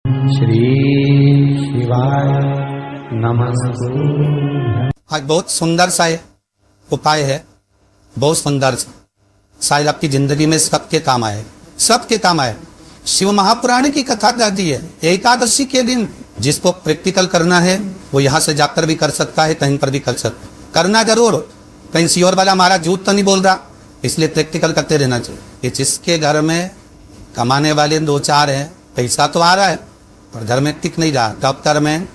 श्री शिवाय नमस्ते। आज बहुत सुंदर सा उपाय है, बहुत सुंदर सा, शायद आपकी जिंदगी में सबके काम आए, सबके काम आए। शिव महापुराण की कथा कहती है एकादशी के दिन जिसको प्रैक्टिकल करना है वो यहाँ से जाकर भी कर सकता है, कहीं पर भी कर सकता, करना जरूर। कहीं श्योर वाला हमारा झूठ तो नहीं बोल रहा, इसलिए प्रैक्टिकल करते रहना चाहिए। ये जिसके घर में कमाने वाले 2-4 हैं, पैसा तो आ रहा है पर घर में टिक नहीं रहा, दफ्तर में,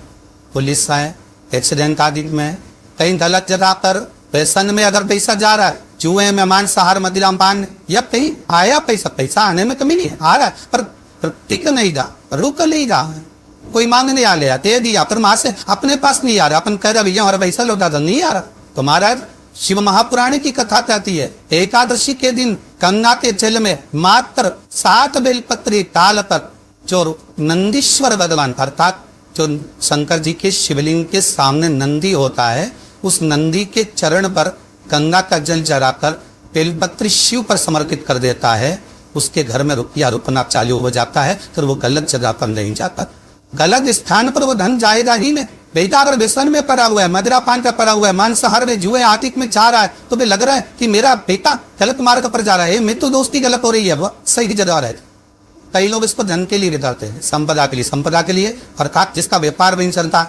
पुलिस है, एक्सीडेंट आदि में, कहीं गलत जगह पर पैसन में अगर पैसा जा रहा है, जुए में, मांसाहार, मदिरा पान, या कहीं आया पैसा आने में कमी नहीं है, आ रहा है पर टिक नहीं रहा, रुक नहीं रहा है, कोई मांगने आ लिया दे दिया, पर वहां से अपने पास नहीं आ रहा, अपन कह रहा भैया हमारा पैसा लौटा दो, नहीं आ रहा। तो महाराज शिव महापुराण की कथा कहती है एकादशी के दिन गंगा के जल में मात्र 7 बेलपत्री डाल पर जो नंदीश्वर भगवान अर्थात जो शंकर जी के शिवलिंग के सामने नंदी होता है, उस नंदी के चरण पर गंगा का जल चढ़ाकर बेलपत्री शिव पर समर्पित कर देता है, उसके घर में रुपया रुपना चालू हो जाता है, फिर वो गलत जगह पर नहीं जाता, गलत स्थान पर वो धन जाएगा ही नहीं। बेटा अगर व्यसन में पड़ा हुआ है, मदिरा पान का पड़ा हुआ है, मांसाहार में, जुए आतिक में जा रहा है, तो भी लग रहा है कि मेरा बेटा गलत मार्ग पर जा रहा है, मैं तो दोस्ती गलत हो रही है, वो सही जगह रहे। कई लोग इसको धन के लिए बिताते हैं, संपदा के लिए, अर्थात जिसका व्यापार नहीं चलता,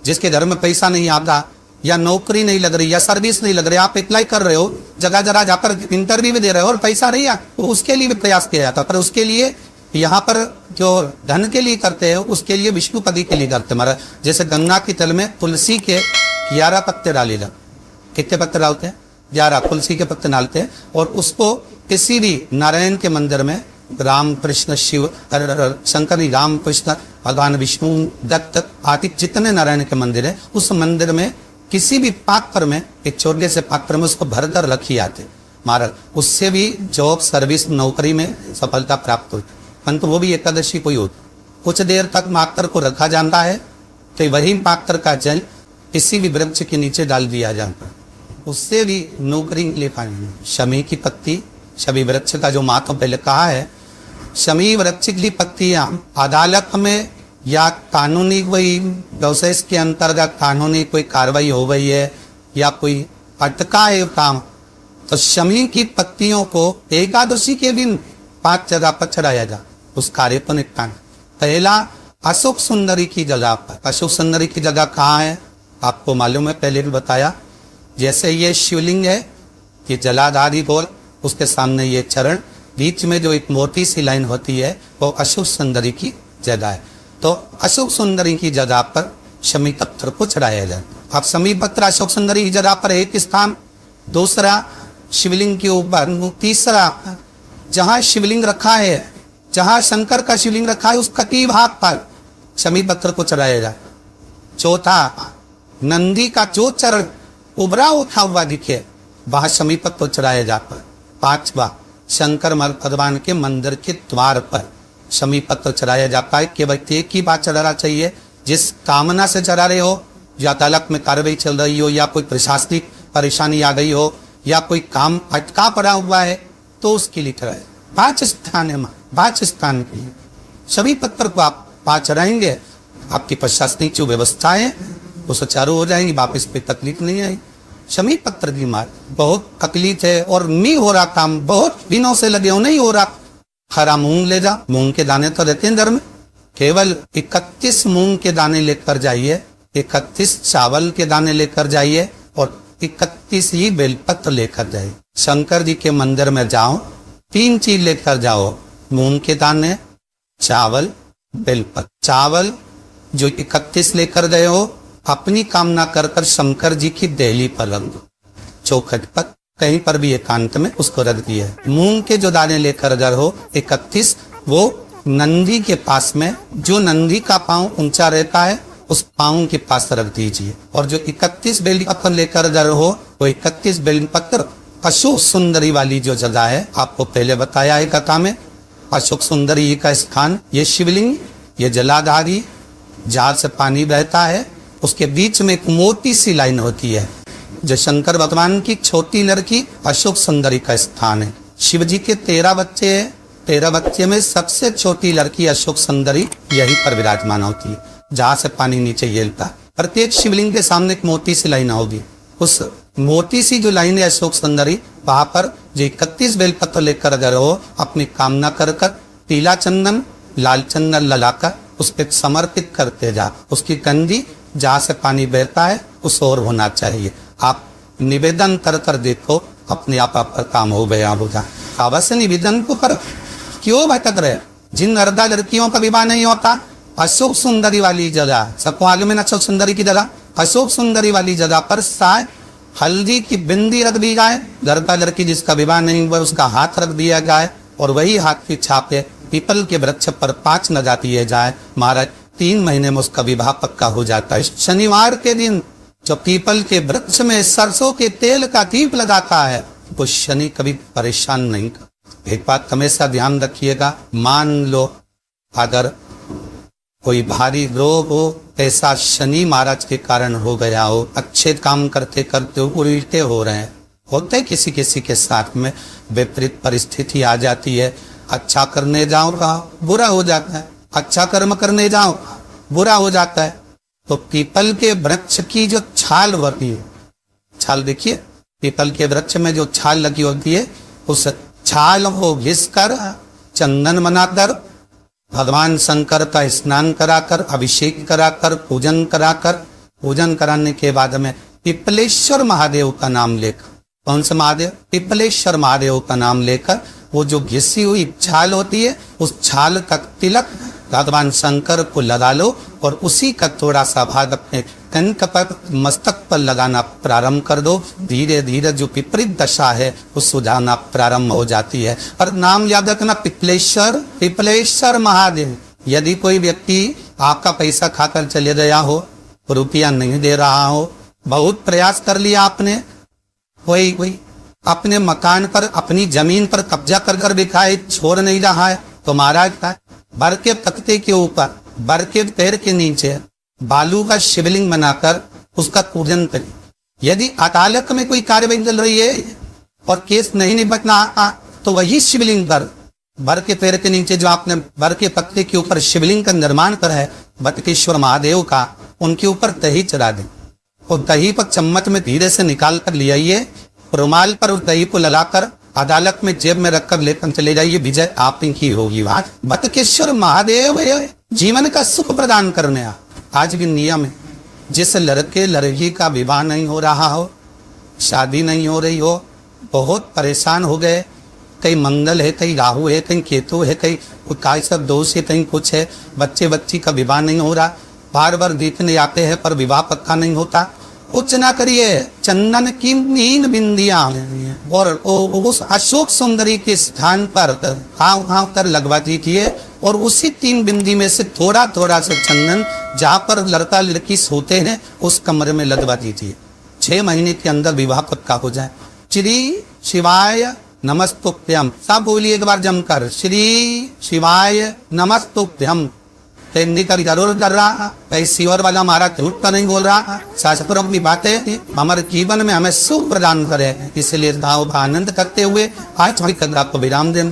जिसके घर में पैसा नहीं आता, या नौकरी नहीं लग रही, या सर्विस नहीं लग रही, आप अप्लाई कर रहे हो, जगह जगह जाकर इंटरव्यू भी दे रहे हो और पैसा नहीं है, तो उसके लिए भी प्रयास किया जाता, पर उसके लिए यहाँ पर जो धन के लिए करते हैं उसके लिए विष्णुपदी के लिए करते महाराज। जैसे गंगा की तल में तुलसी के 11 पत्ते डाले जाते, कितने पत्ते डालते हैं? 11 तुलसी के पत्ते डालते हैं, और उसको किसी भी नारायण के मंदिर में राम कृष्ण शिव शंकर राम कृष्ण भगवान विष्णु दत्त आदि जितने नारायण के मंदिर है, उस मंदिर में किसी भी पात्र में, एक छोटे से पात्र में उसको भरकर रखी आते महाराज, उससे भी जॉब सर्विस नौकरी में सफलता प्राप्त होती। परंतु वो भी एकादशी को ही होती, कुछ देर तक पात्र को रखा जाता है, तो वही पात्र का जल किसी भी वृक्ष के नीचे डाल दिया जाता है, उससे भी नौकरी ले पाएंगे। शमी की पत्ती, शमी वृक्ष का जो महत्व पहले कहा है, शमी वृक्ष की पत्तियां अदालत में या कानूनी कोई प्रोसेस के अंतर्गत कानूनी कोई कार्रवाई हो गई है या कोई अटका है काम, तो शमी की पत्तियों को एकादशी के दिन 5 जगह पर चढ़ाया जा, उस कार्य को निपटाना। पहला अशोक सुंदरी की जगह पर, अशोक सुंदरी की जगह कहाँ है आपको मालूम है, पहले भी बताया। जैसे ये शिवलिंग है, ये जलाधारी गोल, उसके सामने ये चरण, बीच में जो एक मोटी सी लाइन होती है वो अशोक सुंदरी की जगह है। तो अशोक सुंदरी की जगह पर शमी पत्थर को चढ़ाया जाए। अब शमी पत्थर अशोक सुंदरी की जगह पर एक स्थान, दूसरा शिवलिंग के ऊपर, तीसरा जहाँ शिवलिंग रखा है, जहाँ शंकर का शिवलिंग रखा है, उस कटी भाग पर शमी पत्थर को चढ़ाया जाए। चौथा नंदी का जो चरण उभरा उठा हुआ दिखे वहां शमी पत्थर को चढ़ाया जाता है। पांचवा शंकर भगवान के मंदिर के द्वार पर शमी पत्थर चढ़ाया जाता है। केवल एक ही बात चढ़ाना चाहिए, जिस कामना से चढ़ा रहे हो, या अदालत में कार्रवाई चल रही हो, या कोई प्रशासनिक परेशानी आ गई हो, या कोई काम अटका पड़ा हुआ है, तो उसके लिए चढ़ाए। 5 स्थान है, 5 स्थान के लिए शमी पत्थर को आप 5 चढ़ाएंगे, आपकी प्रशासनिक जो व्यवस्था है वो सुचारू हो जाएंगी, वापस पे तकलीफ नहीं आई। शमी पत्थर की मार बहुत तकलीफ है और नहीं हो रहा काम, बहुत दिनों से लगे हो, नहीं हो रहा। हरा मूंग ले जा, मूंग के दाने तो रहते हैं घर में, केवल 31 मूंग के दाने लेकर जाइए, 31 चावल के दाने लेकर जाइए, और 31 ही बेलपत्र लेकर जाइए। शंकर जी के मंदिर में जाओ, 3 चीज लेकर जाओ, मूंग के दाने, चावल, बेलपत्र। चावल जो 31 लेकर गए हो, अपनी कामना कर कर शंकर जी की देहली पर रख दो, चौखट पर, कहीं पर भी एकांत में उसको रख दिया। मूंग के जो दाने लेकर गए हो 31, वो नंदी के पास में, जो नंदी का पांव ऊंचा रहता है उस पांव के पास रख दीजिए। और जो 31 बेली पत्थर लेकर गए हो, वो 31 बेली पत्थर अशोक सुंदरी वाली जो जगह है, आपको पहले बताया है कथा में, अशोक सुंदरी का स्थान, ये शिवलिंग, ये जलाधारी, जहां से पानी बहता है, उसके बीच में एक मोटी सी लाइन होती है, जो शंकर भगवान की छोटी लड़की अशोक सुंदरी का स्थान है। शिव जी के 13 बच्चे हैं, 13 बच्चे में सबसे छोटी लड़की अशोक सुंदरी यहीं पर विराजमान होती है, जहां से पानी नीचे गिरता है। प्रत्येक शिवलिंग के सामने एक मोटी सी लाइन होगी, उस मोटी सी जो लाइन है अशोक सुंदरी, वहां पर जो 31 बेलपत्र लेकर अगर हो अपनी कामना कर कर पीला चंदन लाल चंदन ललाकर उस पर समर्पित करते जा, उसकी कंजी जहां से पानी बहता है उस ओर होना चाहिए। आप निवेदन कर कर देखो, अपने आप आपका काम हो गया होगा। अवश्य निवेदन को कर, क्यों भटक रहे? जिन अर्धा लड़कियों का विवाह नहीं होता, अशोक सुंदरी वाली जगह, सबको आगे में अशोक सुंदरी की जगह, अशोक सुंदरी वाली जगह पर शायद हल्दी की बिंदी रख दी जाए, लड़का लड़की जिसका विवाह नहीं हुआ उसका हाथ रख दिया जाए और वही हाथ की छापे पीपल के वृक्ष पर 5 नजा दिए जाए, महाराज 3 महीने में उसका विवाह पक्का हो जाता है। शनिवार के दिन जो पीपल के वृक्ष में सरसों के तेल का दीप लगाता है वो शनि कभी परेशान नहीं कर। एक बात हमेशा ध्यान रखिएगा, मान लो अगर कोई भारी रोग हो, ऐसा शनि महाराज के कारण हो गया हो, अच्छे काम करते करते उल्टे हो रहे हैं, होते किसी किसी के साथ में विपरीत परिस्थिति आ जाती है। अच्छा करने जाओ बुरा हो जाता है, अच्छा कर्म करने जाओ बुरा हो जाता है। तो पीपल के वृक्ष की जो छाल होती है, छाल देखिए पीपल के वृक्ष में जो छाल लगी होती है, उस छाल को घिसकर चंदन बनाकर भगवान शंकर का स्नान कराकर अभिषेक कराकर पूजन कराने के बाद में पिपलेश्वर महादेव का नाम लेकर, कौन सा महादेव? पिपलेश्वर महादेव का नाम लेकर वो जो घिसी हुई छाल होती है उस छाल का तिलक भगवान शंकर को लगा लो और उसी का थोड़ा सा भाग अपने कंठ पर मस्तक पर लगाना प्रारंभ कर दो। धीरे धीरे जो विपरीत दशा है वो सुझाना प्रारंभ हो जाती है। और नाम याद रखना पिपलेश्वर महादेव। यदि कोई व्यक्ति आपका पैसा खाकर चले गया हो, रुपया नहीं दे रहा हो, बहुत प्रयास कर लिया आपने, कोई अपने मकान पर अपनी जमीन पर कब्जा कर कर दिखाए छोड़ नहीं रहा है, तो महाराज का बर के तख्ते के ऊपर बर के पैर के नीचे बालू का शिवलिंग बनाकर उसका पूजन करें। यदि अदालत में कोई कार्यवाही चल रही है और केस नहीं निपटना तो वही शिवलिंग पर बर के पैर के नीचे जो आपने बर के पत्ते के ऊपर शिवलिंग का निर्माण करा है बटकेश्वर महादेव का, उनके ऊपर दही चढ़ा दें और दही पर चम्मच में धीरे से निकाल कर ले आइए, रुमाल पर उस दही को लगाकर अदालत में जेब में रखकर लेकर चले जाइए, विजय आप की होगी। बात बटकेश्वर महादेव जीवन का सुख प्रदान करने आज भी नियम है। जिस लड़के लड़की का विवाह नहीं हो रहा हो, शादी नहीं हो रही हो, बहुत परेशान हो गए, कहीं मंगल है, कहीं राहु है, कहीं केतु है, कहीं काय सब दोष है, कहीं कुछ है, बच्ची का विवाह नहीं हो रहा, बार बार देखने आते हैं पर विवाह पक्का नहीं होता, कुछ ना करिए, चंदन की 3 बिंदियां और उस अशोक सुंदरी के स्थान पर हाव कर लगवा दीजिए और उसी 3 बिंदी में से थोड़ा थोड़ा सा चंदन जहां पर लड़का लड़की सोते हैं उस कमरे में लगवा दीजिए। 6 महीने के अंदर विवाह पक्का हो जाए। श्री शिवाय नमस्तुभ्यम, सब बोलिए एक बार जमकर, श्री शिवाय नमस्तुभ्यम। हिंदी का जरूर कर रहा, पैसी और वाला हमारा झूठ का नहीं बोल रहा, शास्त्रों की बातें हमारे जीवन में हमें सुख प्रदान करे, इसलिए आनंद करते हुए आज थोड़ी कदर आपको विराम दें।